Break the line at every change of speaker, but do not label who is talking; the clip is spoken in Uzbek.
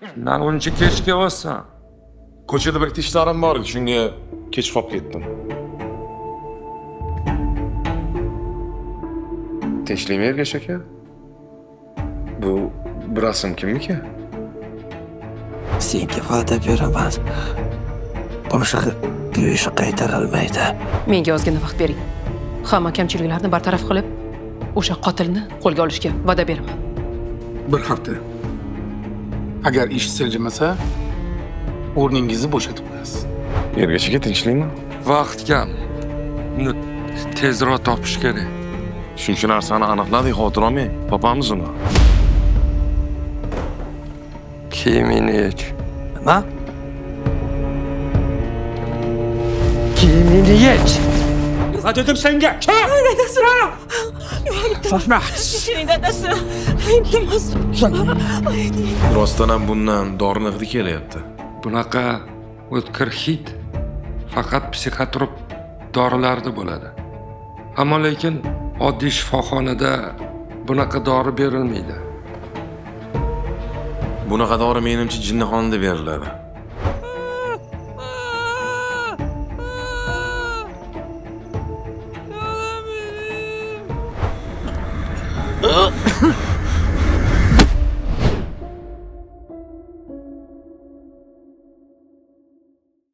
Lan uncha kech kelyapsan.
Ko'chada bir ishlarim bor edi, shunga kech qolib ketdim. Tinchlikmi Ergash aka? Bu rasm kimniki?
Senga va'da beraman. Boshqa bu ishni qaytarolmaydi.
Menga ozgina vaqt bering. Hamma kamchiliklarni bartaraf qilib, o'sha qotilni qo'lga olishga va'da beraman.
Bir hafta. Agar ish siljimasa, o'rningizni bo'shatib qo'yasiz.
Ergash aka tinchlikmi?
Vaqt kam. Uni tezroq topish kerak.
Shuncha narsani aniqladik, xotir olmang. Topamiz uni.
Kiyimini yech.
Nima?
Kiyimini yech.
Nima dedim senga? Shoshma.
Dadasi, iltimos.
Rostdan ham bundan dorini hidi kelyapti.
Bunaqa o'tkir hid faqat psixotrop dorilarda bo'ladi. Ammo lekin oddiy shifoxonada bunaqa dori berilmaydi.
Bunaqa dori menimcha jinnixonada beriladi.